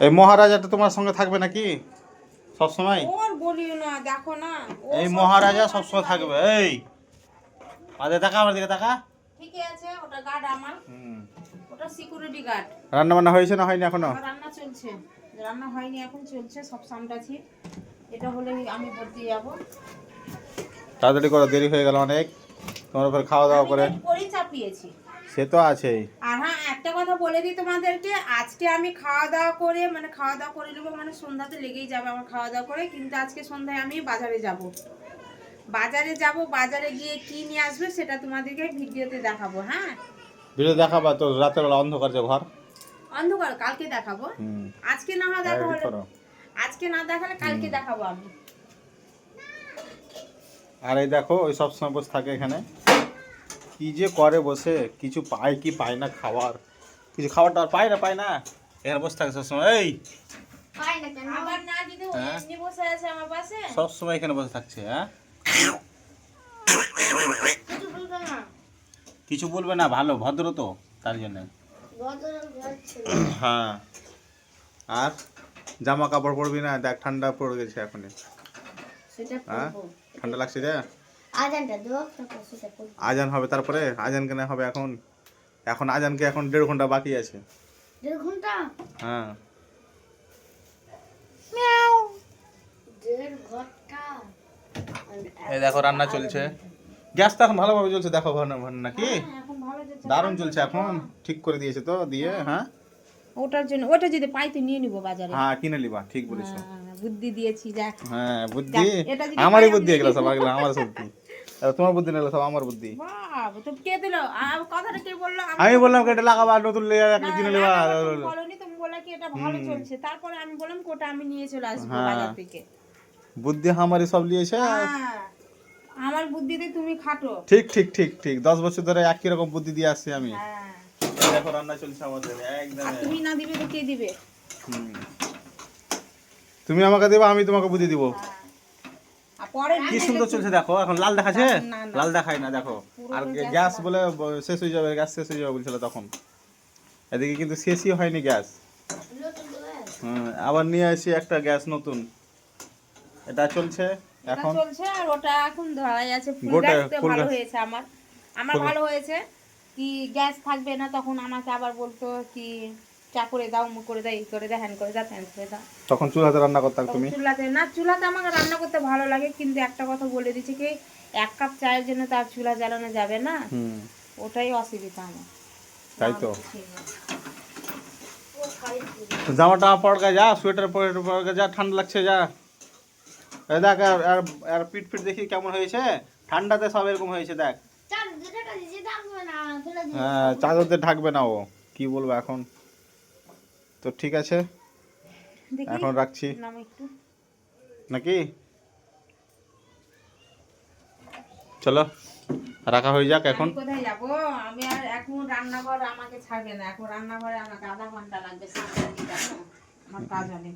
এই মহারাজাটা তোমার সঙ্গে থাকবে নাকি সব সময়? ওর বলিও না, দেখো না এই মহারাজা সব সময় থাকবে। এই আদে টাকা আমার দিকে টাকা। ঠিকই আছে, ওটা গার্ড আমার, ওটা সিকিউরিটি গার্ড। রান্না বান্না হয়েছে না হয়নি এখনো? রান্না চলছে, রান্না হয়নি এখন, চলছে, সব সামটাছি। এটা হলে আমি বলতে যাব। তাড়াতাড়ি করো, দেরি হয়ে গেল অনেক। তোমার উপর খাওয়া দাওয়া করে করেই চাপিয়েছি। সে তো আছেই। আর হ্যাঁ, একটা কথা বলে দিই তোমাদেরকে, আজকে আমি খাওয়া দাওয়া করে নেবো, মানে সন্ধ্যাতে লেগেই যাবে আমার খাওয়া দাওয়া করে। কিন্তু আজকে সন্ধ্যায় আমি বাজারে যাব, বাজারে গিয়ে কি নিয়ে আসবে সেটা তোমাদেরকে ভিডিওতে দেখাবো। হ্যাঁ, ভিডিও দেখাবা তো? রাতের বেলা অন্ধকার যে ঘর, অন্ধকার কালকে দেখাবো। আজকে না হয় দেখা হলো, আজকে না দেখালে কালকে দেখাবো আমি। আর এই দেখো, ওই সব সময় বসে থাকে এখানে, কি যে করে বসে, কিছু পায় কি পায় না খাবার, কিছু খাবারটা পায় না এখানে বসে থাকে সবসময়। এই আবার না দিদি এমনি বসে আছে আমার পাশে, সব সময় এখানে বসে থাকছে। হ্যাঁ, কিছু বলবে না, ভালো ভদ্র তো, তার জন্য। হ্যাঁ, আর জামা কাপড় পরবি না? দেখ ঠান্ডা পড়ে গেছে এখন। হ্যাঁ, ঠান্ডা লাগছে রে। আজান হবে, তারপরে আজান কেন হবে এখন? এখন আজানকে এখন 1.5 ঘন্টা বাকি আছে। 1.5 ঘন্টা? হ্যাঁ, 1.5 ঘন্টা। এই দেখো রান্না চলছে, গ্যাস তো এখন ভালোভাবে চলছে, দেখো নাকি দারুণ চলছে এখন, ঠিক করে দিয়েছে তো দিয়ে। হ্যাঁ, ওটার জন্য, ওটা যদি পাইতে নিয়ে নিব বাজারে। হ্যাঁ, কিনে নিবা, ঠিক বলেছো। বুদ্ধি দিয়েছি, যাক। হ্যাঁ, বুদ্ধি আমারই বুদ্ধি, এগুলো সব এগুলো আমার বুদ্ধি। তোমার বুদ্ধি না, সব আমার বুদ্ধি। বাবা, তো কে দিল কথাটা? কে বললো? আমি বললাম এটা লাগাবা, নতুন কিনে নিবা। বলনি, তুমি বললা কি এটা ভালো চলছে, তারপরে আমি বললাম কোটা আমি নিয়ে চলে আসবো বাজার থেকে। বুদ্ধি আমারই সব নিয়েছে। আমার বুদ্ধিতে তুমি খাটো। ঠিক ঠিক ঠিক ঠিক 10 বছর ধরে একই রকম বুদ্ধি দিয়ে আসছি আমি। দেখো রান্না চলছে আমাদের একদম। তুমি না দিবে তো কে দিবে? তুমি আমাকে দেবা, আমি তোমাকে বুদ্ধি দিব। পরে কি সুন্দর চলছে দেখো, এখন লাল দেখাচ্ছে, লাল দেখায় না দেখো। আর গ্যাস বলে শেষ হয়ে যাবে, গ্যাস শেষ হয়ে যাবে বলছিল তখন, এদিকে কিন্তু শেষই হয়নি গ্যাস। আবার নিয়ে আসি একটা গ্যাস নতুন, এটা চলছে এখন, চলছে। আর ওটা এখন ধরাই আছে, ফুল গ্যাস তো ভালো হয়েছে আমার ভালো হয়েছে। কি গ্যাস থাকবে না তখন আমাকে আবার বলতো কি চা করে দাও, মুখ করে দাও, এই করে দাও, হ্যান করে দাও, ত্যান করে দাও। তখন চুলাতে রান্না করতাম তুমি? চুলাতে আমাকে রান্না করতে ভালো লাগে, কিন্তু একটা কথা বলে দিচ্ছি কি, 1 কাপ চায়ের জন্য তার চুলা জ্বালানো যাবে না, ওটাই অসুবিধা আমার। তাই তো জামাটা পরগা যা, সোয়েটার পরে যা, ঠান্ডা লাগছে যা। দেখ আর পিট পিট দেখি কেমন হয়েছে, ঠান্ডাতে সব এরকম হয়েছে দেখ। হ্যাঁ, চাদরতে ঢাকবে না ও, কি বলবো এখন। তো ঠিক আছে, এখন রাখছি নাকি? চলো রাখা হয়ে যাক এখন। কোথায় যাবো আমি? আর এখন রান্নাঘর আমাকে ছাড়বে না, এখন রান্নাঘরে আমাকে আধা ঘন্টা লাগবে, আমার কাজ অনেক।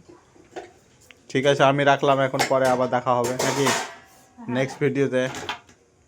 ঠিক আছে, আমি রাখলাম এখন, পরে আবার দেখা হবে নাকি নেক্সট ভিডিওতে।